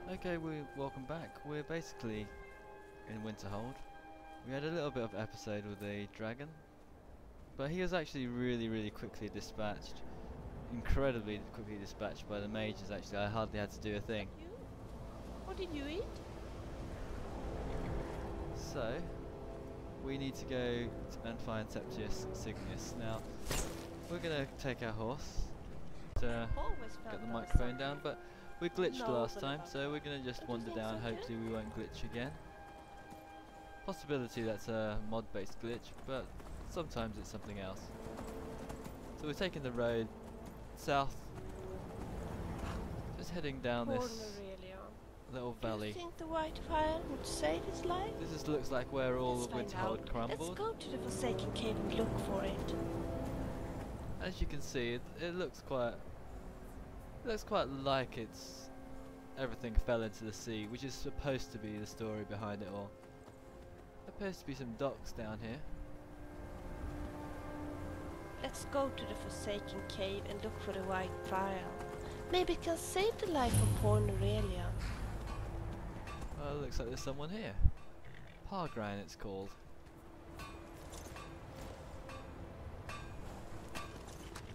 Okay, welcome back. We're basically in Winterhold. We had a little bit of episode with a dragon, but he was actually really quickly dispatched. Incredibly quickly dispatched by the mages, actually. I hardly had to do a thing. What did you eat? So, we need to go and find Septius Signius. Now, we're going to take our horse to get the microphone down, but we glitched last time, so we're going to just wander down. Hopefully we won't glitch again. Possibility that's a mod-based glitch, but sometimes it's something else. So we're taking the road south, just heading down this little valley. Do you think the white fire would save his life? This just looks like where all of Winterhold crumbled. Let's go to the Forsaken Cave and look for it. As you can see, it looks quite like it's everything fell into the sea, which is supposed to be the story behind it all. There appears to be some docks down here. Let's go to the Forsaken Cave and look for the white fire. Maybe it can save the life of poor Norelia. Well, it looks like there's someone here. Pargran it's called.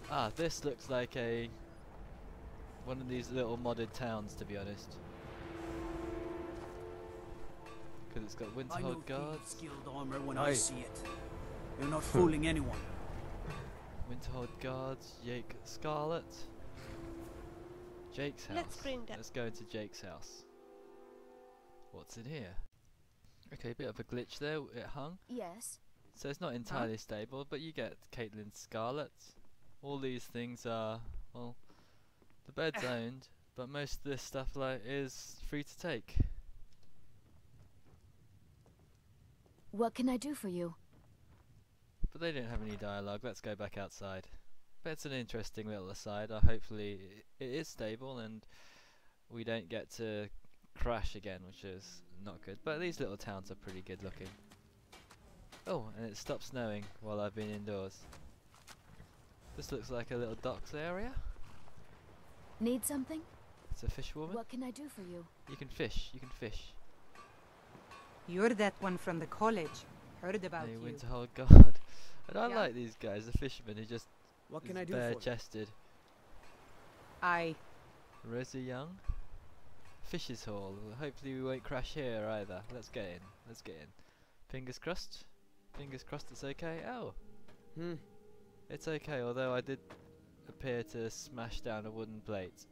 Ah, this looks like one of these little modded towns, to be honest. Because it's got Winterhold guards. Skilled armor when I see it. You're not fooling anyone. Winterhold guards, Jake Scarlet. Jake's house. Let's go into Jake's house. What's in here? Okay, a bit of a glitch there. It hung. Yes. So it's not entirely stable, but you get Caitlin Scarlet. All these things are, well, the bed's owned, but most of this stuff is free to take. What can I do for you? But they don't have any dialogue. Let's go back outside. But it's an interesting little aside. Hopefully it is stable and we don't get to crash again, which is not good. But these little towns are pretty good looking. Oh, and it stopped snowing while I've been indoors. This looks like a little docks area. Need something? It's a fishwoman. What can I do for you? You can fish. You can fish. You're that one from the college. Heard about you. Winterhold guard. And I like these guys, the fishermen who just bare-chested. Rosa Young. Fish's Hall. Well, hopefully we won't crash here either. Let's get in. Let's get in. Fingers crossed. Fingers crossed it's okay. Oh. It's okay, although I did appear to smash down a wooden plate.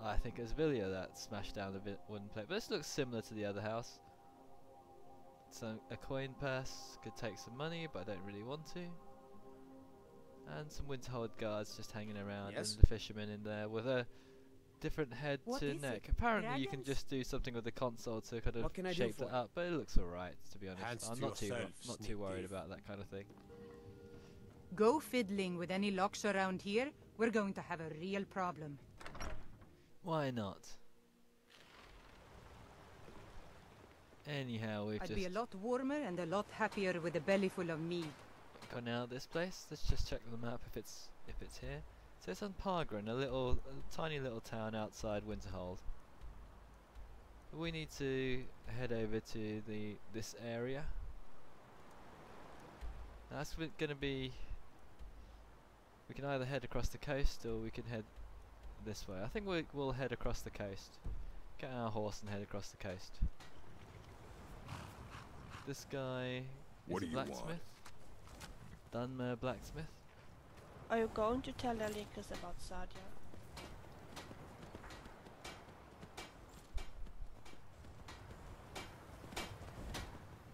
I think it was Villia that smashed down the wooden plate, but this looks similar to the other house. So a coin purse, could take some money, but I don't really want to. And some Winterhold guards just hanging around, and the fisherman in there with a different head to neck. Apparently you can just do something with the console to kind of shape that up, but it looks alright, to be honest. I'm not too worried about that kind of thing. Go fiddling with any locks around here. We're going to have a real problem. Why not? Anyhow, I'd be a lot warmer and a lot happier with a belly full of meat. Gone out of this place. Let's just check the map if it's here. So it's on Pargran, a tiny little town outside Winterhold. We need to head over to this area. Now that's going to be. We can either head across the coast or we can head this way. I think we'll head across the coast. Get our horse and head across the coast. This guy is a blacksmith. Dunmer blacksmith. Are you going to tell Alicus about Sadia?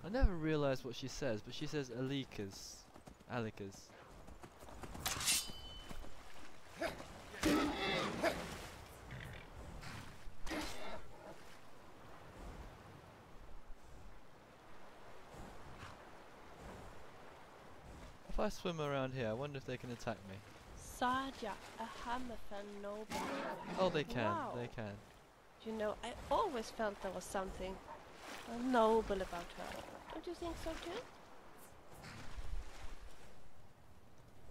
I never realised what she says, but she says Alicus. If I swim around here, I wonder if they can attack me. Sadia, a Hammerfen noble. Oh, they can. Wow. They can. You know, I always felt there was something noble about her. Don't you think so too?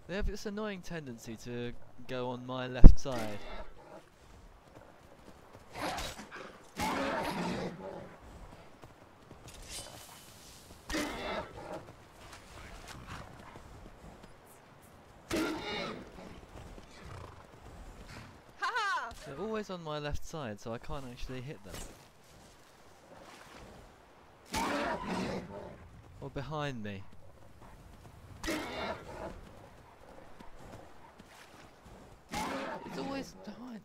They have this annoying tendency to go on my left side. They're always on my left side, so I can't actually hit them. Or behind me. It's always behind.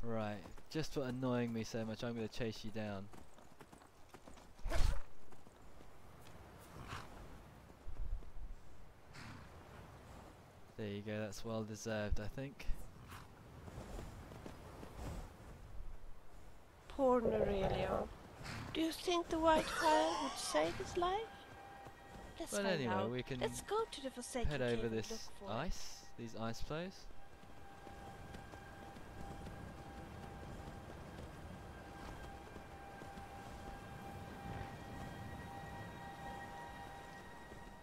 Right, just for annoying me so much, I'm going to chase you down. There you go, that's well deserved, I think. Poor Norelio. Do you think the white fire would save his life? Let's But find anyway, out. we can Let's go to the Forsaken head Cave over and this look for it. ice, these ice flows.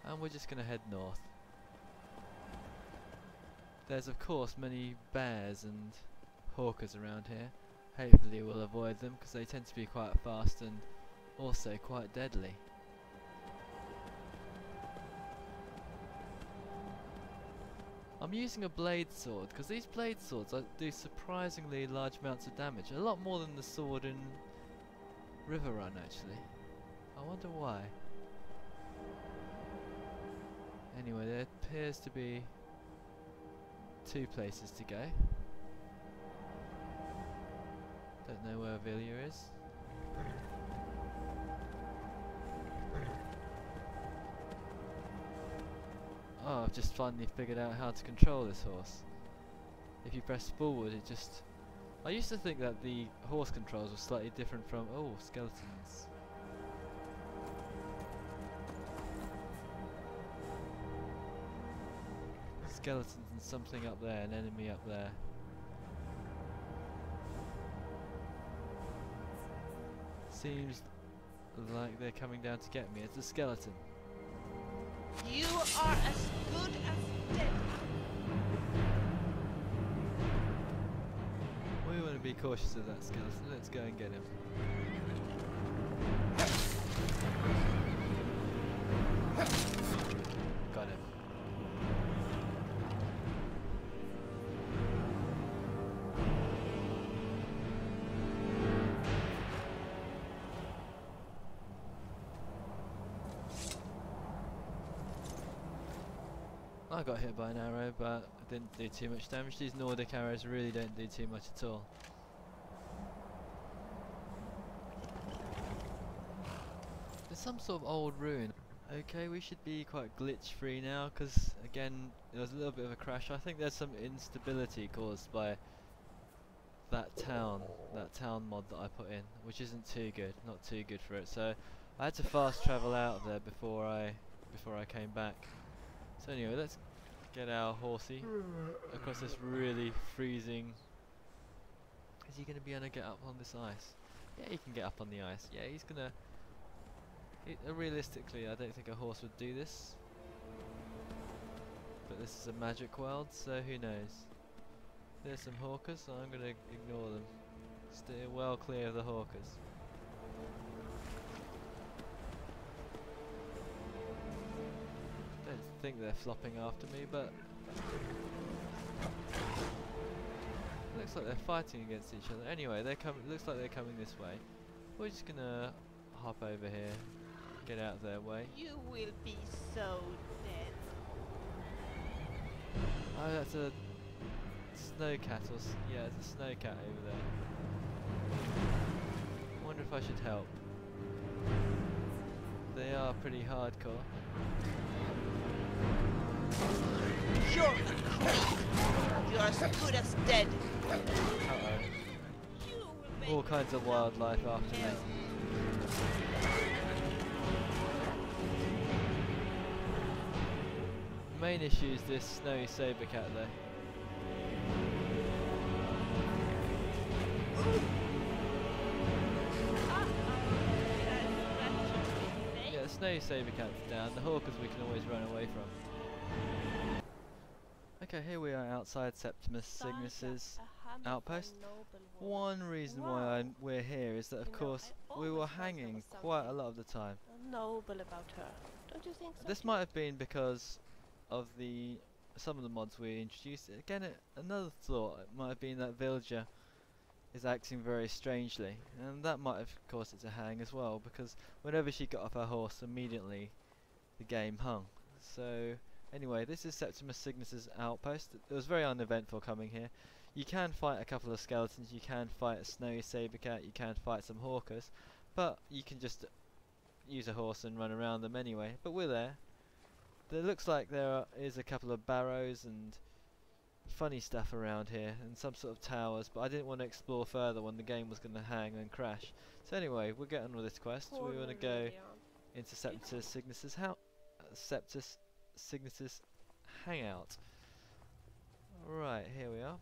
And we're just going to head north. There's of course many bears and hawkers around here. Hopefully we'll avoid them because they tend to be quite fast and also quite deadly. I'm using a blade sword because these blade swords do surprisingly large amounts of damage. A lot more than the sword in Riverrun actually. I wonder why. Anyway, there appears to be 2 places to go. Don't know where Vilya is. Oh, I've just finally figured out how to control this horse. If you press forward, it just... I used to think that the horse controls were slightly different from... Oh, skeletons. Skeletons and something up there, an enemy up there. Seems like they're coming down to get me. It's a skeleton. You are as good as dead. We want to be cautious of that skeleton. Let's go and get him. Got him. I got hit by an arrow, but I didn't do too much damage. These Nordic arrows really don't do too much at all. There's some sort of old ruin. Okay, we should be quite glitch free now, because again, there was a little bit of a crash. I think there's some instability caused by that town mod that I put in, which isn't too good, not too good for it. So I had to fast travel out of there before I came back. So anyway, let's get our horsey across this really freezing... Is he going to be able to get up on this ice? Yeah, he can get up on the ice. Yeah, he's going to... realistically, I don't think a horse would do this. But this is a magic world, so who knows. There's some hawkers, so I'm going to ignore them. Steer well clear of the hawkers. Don't think they're flopping after me, but looks like they're fighting against each other. Anyway, looks like they're coming this way. We're just gonna hop over here, get out of their way. You will be so dead. Oh, that's a snow cat, or yeah, it's a snow cat over there. I wonder if I should help. They are pretty hardcore. You're a creep. You're as good as dead. Uh-oh. You will make All kinds of wildlife after me. The main issue is this snowy saber cat though. Yeah, the snowy saber cat's down. The hawkers we can always run away from. Okay, here we are outside Septimus Cygnus's outpost. One reason why we're here is that, of course, we were hanging quite a lot of the time. Noble about her, don't you think so? This might have been because of the some of the mods we introduced. Again, another thought might have been that villager is acting very strangely, and that might have caused it to hang as well, because whenever she got off her horse, immediately the game hung. So anyway, this is Septimus Cygnus's outpost. It was very uneventful coming here. You can fight a couple of skeletons, you can fight a snowy saber cat, you can fight some hawkers, but you can just use a horse and run around them anyway. But we're there. There looks like there is a couple of barrows and funny stuff around here, and some sort of towers, but I didn't want to explore further when the game was going to hang and crash. So anyway, we'll get on with this quest. We want to go into Septimus Cygnus's Septimus Cygnus's hangout. Right, here we are.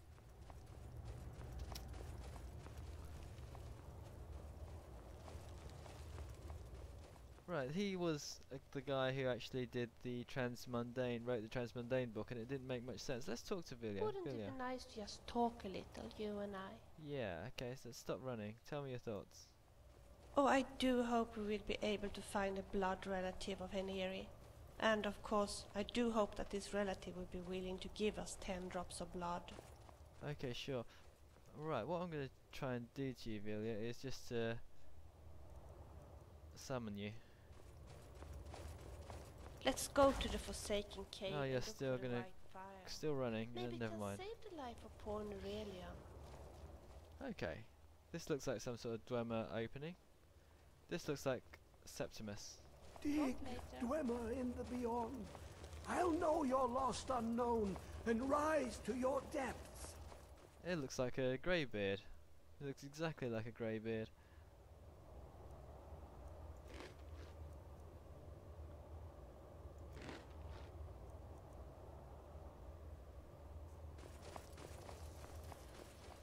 Right, he was the guy who actually did the Transmundane, wrote the Transmundane book, and it didn't make much sense. Let's talk to Vilya. Wouldn't it be nice to just talk a little, you and I? Yeah, okay, so stop running. Tell me your thoughts. Oh, I do hope we will be able to find a blood relative of Heneri. And of course, I do hope that this relative will be willing to give us 10 drops of blood. Okay, sure. Right, what I'm going to try and do to you, Vilya, is just to summon you. Let's go to the Forsaken Cave. Oh, you're and still look for the gonna- white fire. Still running, Maybe never can mind. save the life of poor Nerelia. Okay, this looks like some sort of Dwemer opening. This looks like Septimus. Dig, later. Dwemer in the beyond. I'll know your lost unknown and rise to your depths. It looks like a greybeard. It looks exactly like a greybeard.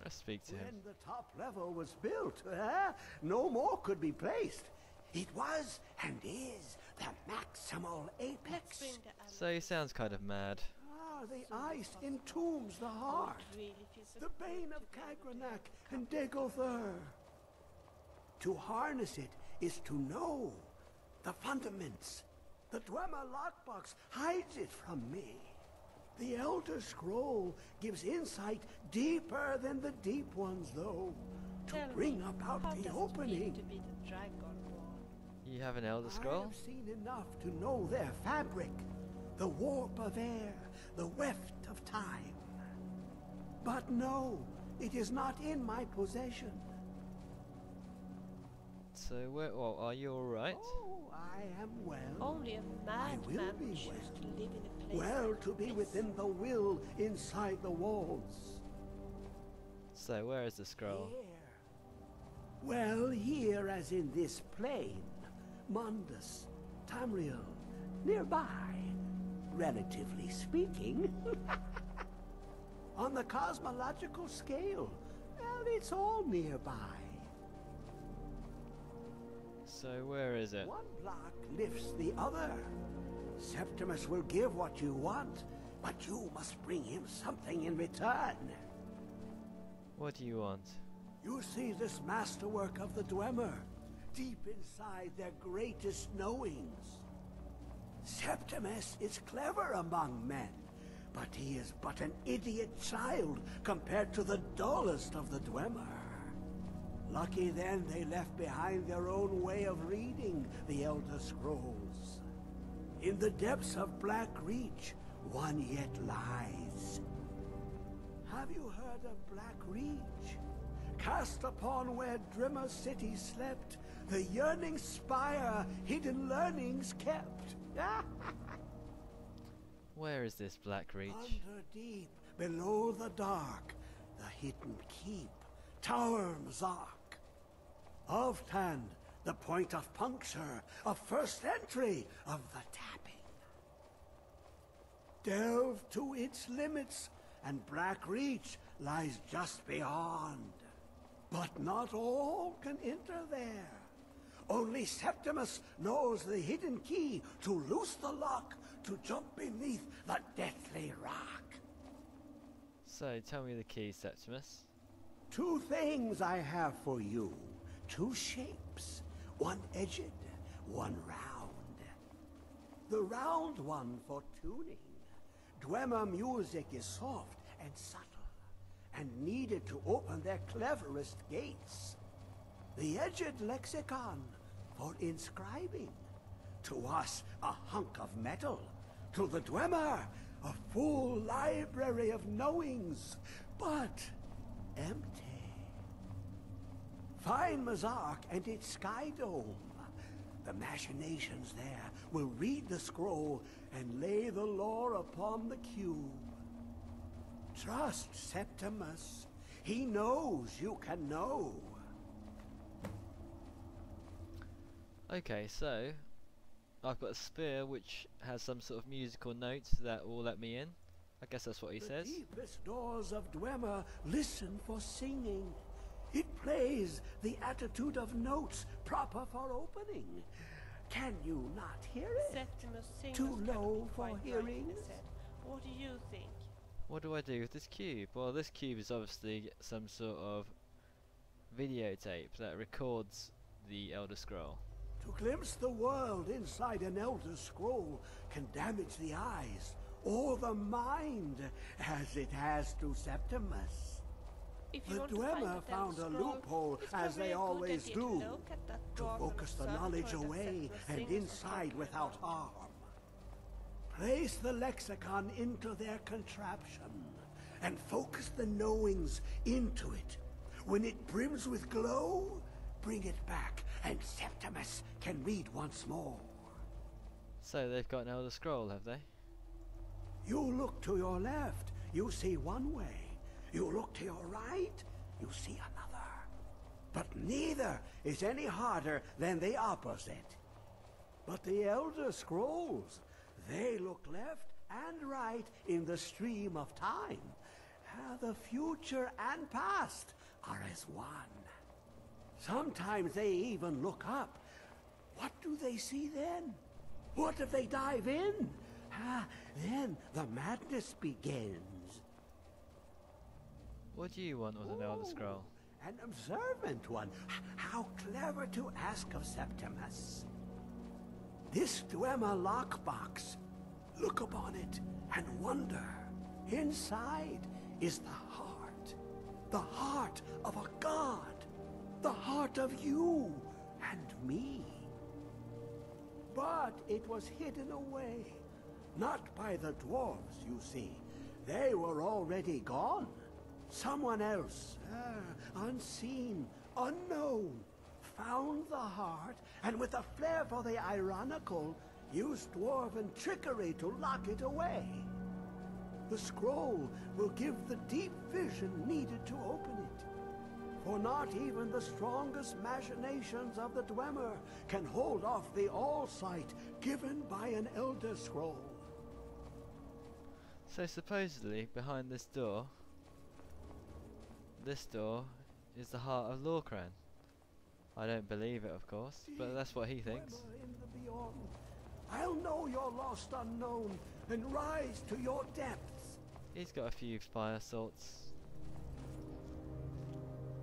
Let's speak to him. When the top level was built, no more could be placed. It was and is the maximal Let's apex. bring the animals. So he sounds kind of mad. The ice entombs the heart. Really feels so The good bane of to be able to Kagranak have and Degother. To harness it is to know the fundaments. The Dwemer lockbox hides it from me. The Elder Scroll gives insight deeper than the deep ones, though, to Tell bring me, about how the does it opening. feel to be the Dragonborn? You have an Elder I Scroll? have seen enough to know their fabric, the warp of air, the weft of time. But no, it is not in my possession. So, well, are you alright? Oh, I am well. Only a will madman be would choose well. to live in a place Well, like to be this. within the will inside the walls. So, where is the scroll? Here. Well, here as in this plain, Mundus, Tamriel, nearby, relatively speaking. On the cosmological scale, well, it's all nearby. So, where is it? One block lifts the other. Septimus will give what you want, but you must bring him something in return. What do you want? You see this masterwork of the Dwemer, deep inside their greatest knowings. Septimus is clever among men, but he is but an idiot child compared to the dullest of the Dwemer. Lucky then they left behind their own way of reading the Elder Scrolls. In the depths of Black Reach, one yet lies. Have you heard of Black Reach? Cast upon where Drimmer City slept, the yearning spire hidden learnings kept. Where is this Black Reach? Under deep, below the dark, the hidden keep, Tower Mzark. Oftand, the point of puncture, of first entry of the tapping. Delve to its limits, and Black Reach lies just beyond. But not all can enter there. Only Septimus knows the hidden key to loose the lock, to jump beneath the deathly rock. So, tell me the key, Septimus. Two things I have for you. Two shapes. One edged, one round. The round one for tuning. Dwemer music is soft and subtle, and needed to open their cleverest gates. The edged lexicon for inscribing. To us, a hunk of metal. To the Dwemer, a full library of knowings, but empty. Find Mazark and its sky dome. The machinations there will read the scroll and lay the lore upon the cube. Trust Septimus. He knows you can know. Okay, so I've got a spear which has some sort of musical notes that will let me in. I guess that's what he says. The deepest doors of Dwemer listen for singing. It plays the attitude of notes proper for opening. Can you not hear it? Septimus sings Too kind low of for quite hearing? right in his head. What do you think? What do I do with this cube? Well, this cube is obviously some sort of videotape that records the Elder Scroll. To glimpse the world inside an Elder Scroll can damage the eyes or the mind, as it has to Septimus. If you The want to find Dwemer that found a scroll, loophole, it's as probably they a good always idea do, look at that to dwarf focus the observatory knowledge that away Septimus and sings was inside talking without about. harm. Place the lexicon into their contraption, and focus the knowings into it. When it brims with glow, bring it back, and Septimus can read once more. So they've got an Elder Scroll, have they? You look to your left, you see one way. You look to your right, you see another. But neither is any harder than the opposite. But the Elder Scrolls, they look left and right in the stream of time. The future and past are as one. Sometimes they even look up. What do they see then? What if they dive in? Then the madness begins. What do you want with an Elder Scroll? An observant one. How clever to ask of Septimus. This Dwemer lockbox. Look upon it and wonder. Inside is the heart of a god, the heart of you and me. But it was hidden away, not by the dwarves, you see. They were already gone. Someone else, unseen, unknown, found the heart, and with a flair for the ironical, used dwarven trickery to lock it away. The scroll will give the deep vision needed to open it. For not even the strongest machinations of the Dwemer can hold off the all-sight given by an Elder Scroll. So supposedly behind this door is the heart of Lorcran. I don't believe it, of course, but that's what he thinks. Dwemer in the beyond, I'll know your lost unknown and rise to your depths. He's got a few fire salts.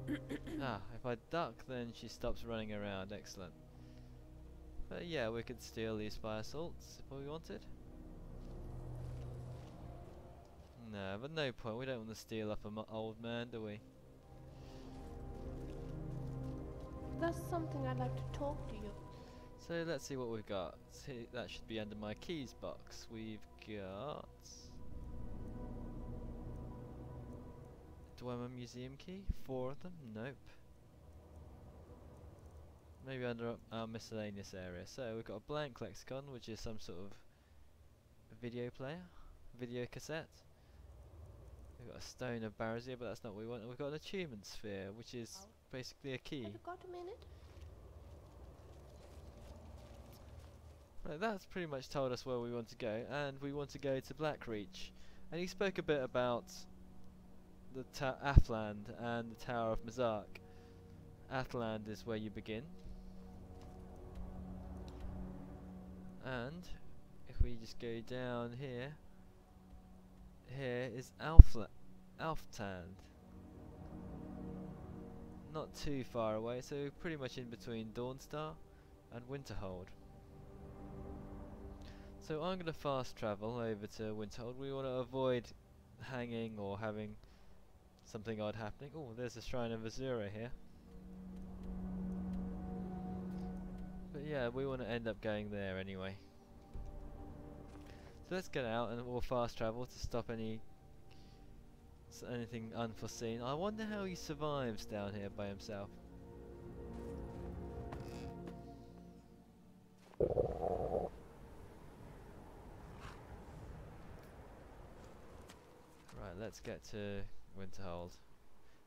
If I duck then she stops running around, excellent. But yeah, we could steal these fire salts if we wanted. No, but no point, we don't want to steal up an old man, do we? That's something I'd like to talk to you. So let's see what we've got. See, that should be under my keys box. We've got Dwemer Museum key? 4 of them? Nope. Maybe under our miscellaneous area. So we've got a blank lexicon, which is some sort of video player, video cassette. We've got a stone of Barazir, but that's not what we want. And we've got an attunement sphere, which is basically a key. Have you got a minute? Right, that's pretty much told us where we want to go, and we want to go to Blackreach. And he spoke a bit about the Athland and the Tower of Mazark. Athland is where you begin. And if we just go down here, here is Alftand. Not too far away, so pretty much in between Dawnstar and Winterhold. So I'm going to fast travel over to Winterhold. We want to avoid hanging or having something odd happening. Oh, there's a Shrine of Azura here. But yeah, we want to end up going there anyway. So let's get out and we'll fast travel to stop anything unforeseen. I wonder how he survives down here by himself. Right, let's get to Winterhold.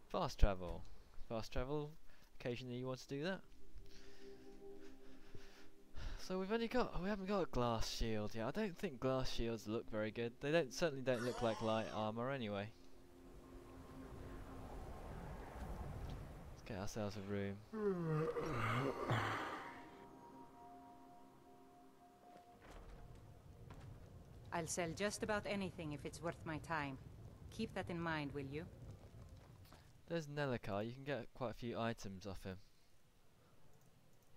Fast travel. Fast travel. Occasionally you want to do that. So we haven't got a glass shield yet. I don't think glass shields look very good. They certainly don't look like light armor anyway. Let's get ourselves a room. I'll sell just about anything if it's worth my time. Keep that in mind, will you? There's Nellikar. You can get quite a few items off him.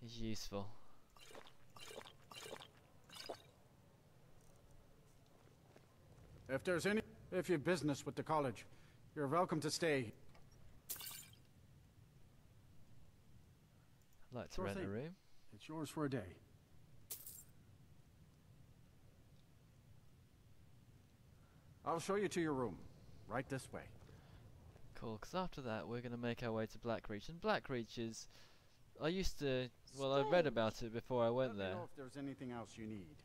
He's useful. If you've business with the college, you're welcome to stay. I'd like to rent a room. It's yours for a day. I'll show you to your room. Right this way. Cool, because after that we're going to make our way to Blackreach. And Blackreach is... I read about it before I went there. Let me know if there's anything else you need.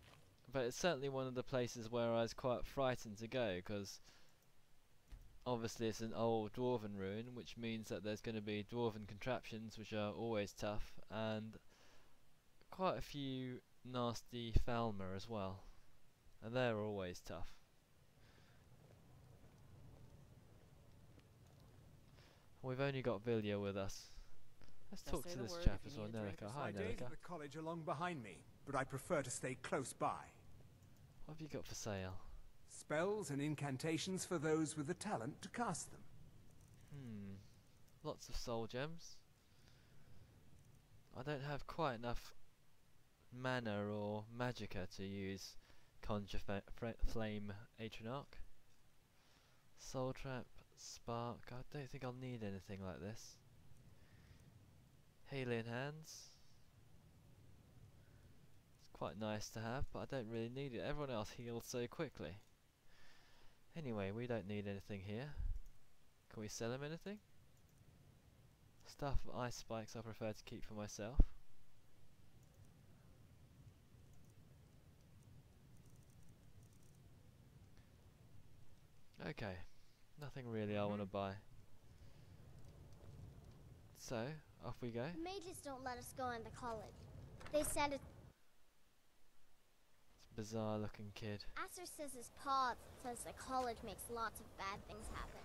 But it's certainly one of the places where I was quite frightened to go, because obviously it's an old dwarven ruin, which means that there's going to be dwarven contraptions, which are always tough, and quite a few nasty Falmer as well, and they're always tough. We've only got Vilya with us. Let's talk to this chap as well, Nellikar. Hi, My days Nellikar. at the college are long behind me, but I prefer to stay close by. What have you got for sale? Spells and incantations for those with the talent to cast them. Lots of soul gems. I don't have quite enough mana or magicka to use Conjure Flame Atronach. Soul Trap, Spark. I don't think I'll need anything like this. Healing Hands. It's quite nice to have, but I don't really need it. Everyone else heals so quickly. Anyway, we don't need anything here. Can we sell him anything? Stuff of ice spikes I prefer to keep for myself. Okay, nothing really I want to buy. So, off we go. The mages don't let us go into college. They said it. It's a bizarre looking kid. Aster says his paw says the college makes lots of bad things happen.